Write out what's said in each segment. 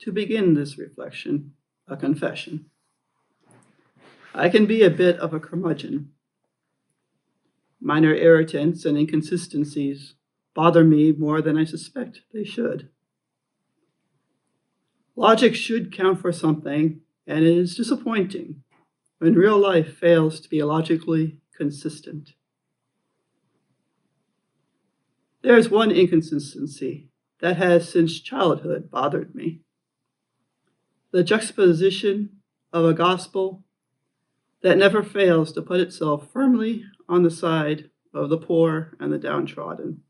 to begin this reflection, a confession. I can be a bit of a curmudgeon. Minor irritants and inconsistencies bother me more than I suspect they should. Logic should count for something, and it is disappointing when real life fails to be logically consistent. There's one inconsistency that has since childhood bothered me. The juxtaposition of a gospel that never fails to put itself firmly on the side of the poor and the downtrodden,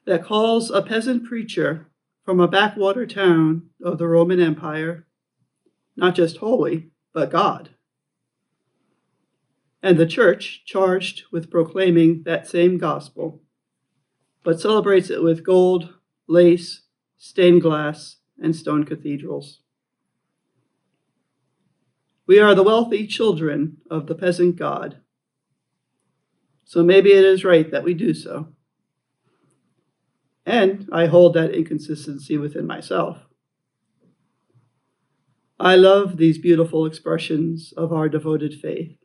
that calls a peasant preacher from a backwater town of the Roman Empire not just holy, but God, and the church charged with proclaiming that same gospel, but celebrates it with gold, lace, stained glass, and stone cathedrals. We are the wealthy children of the peasant God, so maybe it is right that we do so. And I hold that inconsistency within myself. I love these beautiful expressions of our devoted faith.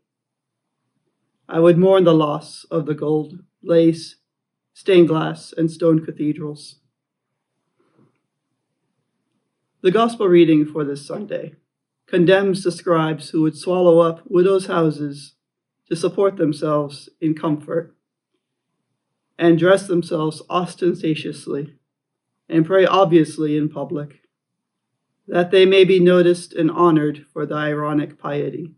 I would mourn the loss of the gold, lace, stained glass, and stone cathedrals. The gospel reading for this Sunday condemns the scribes who would swallow up widows' houses to support themselves in comfort and dress themselves ostentatiously and pray obviously in public, that they may be noticed and honored for the ironic piety.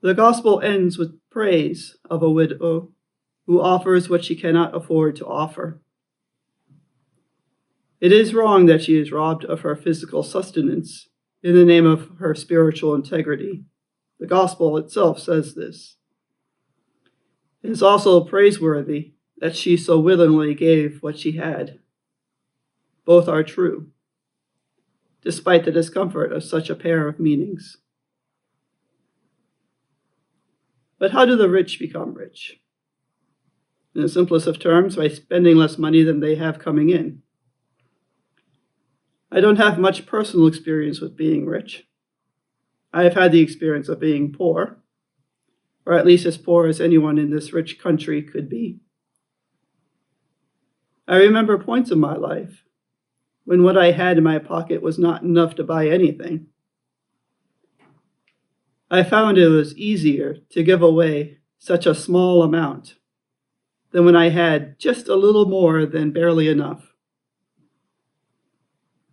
The gospel ends with praise of a widow who offers what she cannot afford to offer. It is wrong that she is robbed of her physical sustenance in the name of her spiritual integrity. The gospel itself says this. It is also praiseworthy that she so willingly gave what she had. Both are true, despite the discomfort of such a pair of meanings. But how do the rich become rich? In the simplest of terms, by spending less money than they have coming in. I don't have much personal experience with being rich. I have had the experience of being poor, or at least as poor as anyone in this rich country could be. I remember points in my life when what I had in my pocket was not enough to buy anything. I found it was easier to give away such a small amount than when I had just a little more than barely enough.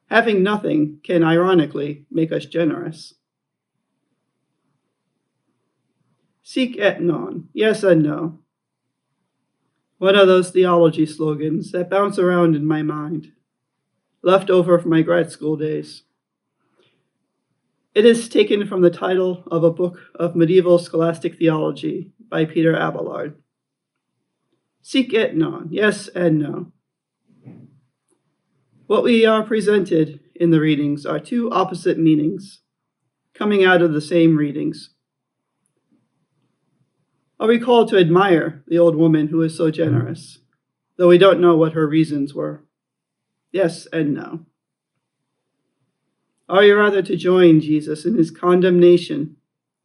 Having nothing can ironically make us generous. Sic et non, yes and no. One of those theology slogans that bounce around in my mind, left over from my grad school days. It is taken from the title of a book of medieval scholastic theology by Peter Abelard. Sic et non, yes and no. What we are presented in the readings are two opposite meanings coming out of the same readings. Are we called to admire the old woman who is so generous, though we don't know what her reasons were? Yes and no. Are you rather to join Jesus in his condemnation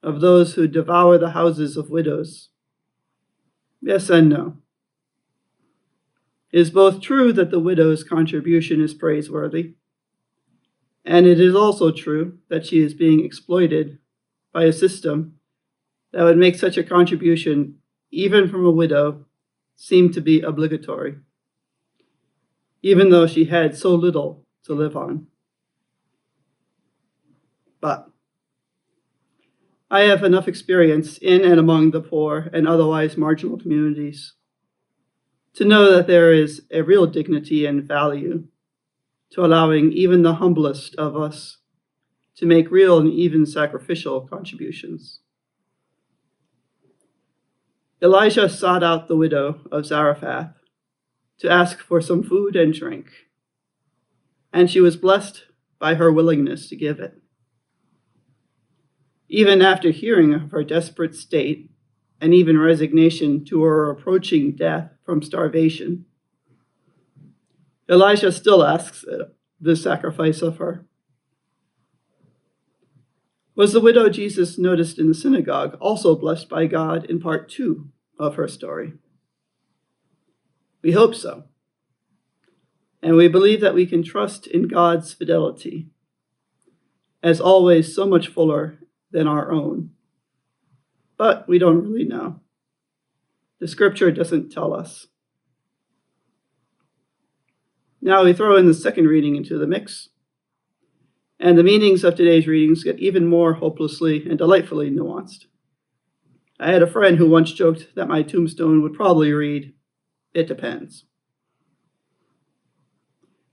of those who devour the houses of widows? Yes and no. It is both true that the widow's contribution is praiseworthy, and it is also true that she is being exploited by a system that would make such a contribution, even from a widow, seem to be obligatory, even though she had so little to live on. But I have enough experience in and among the poor and otherwise marginal communities to know that there is a real dignity and value to allowing even the humblest of us to make real and even sacrificial contributions. Elijah sought out the widow of Zarephath to ask for some food and drink, and she was blessed by her willingness to give it. Even after hearing of her desperate state and even resignation to her approaching death from starvation, Elijah still asks the sacrifice of her. Was the widow Jesus noticed in the synagogue also blessed by God in part 2 of her story? We hope so. And we believe that we can trust in God's fidelity, as always so much fuller than our own. But we don't really know. The scripture doesn't tell us. Now we throw in the second reading into the mix, and the meanings of today's readings get even more hopelessly and delightfully nuanced. I had a friend who once joked that my tombstone would probably read, "It depends."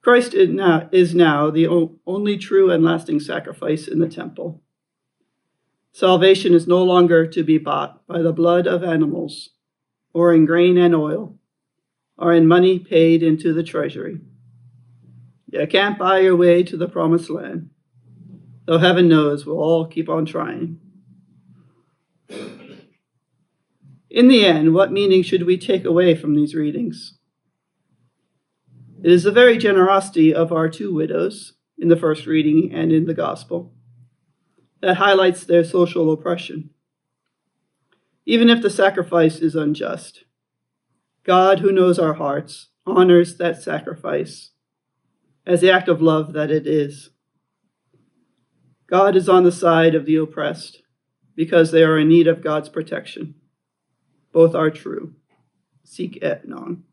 Christ is now the only true and lasting sacrifice in the temple. Salvation is no longer to be bought by the blood of animals, or in grain and oil, or in money paid into the treasury. You can't buy your way to the promised land, though heaven knows we'll all keep on trying. In the end, what meaning should we take away from these readings? It is the very generosity of our two widows in the first reading and in the gospel that highlights their social oppression. Even if the sacrifice is unjust, God, who knows our hearts, honors that sacrifice as the act of love that it is. God is on the side of the oppressed because they are in need of God's protection. Both are true. Sic et non.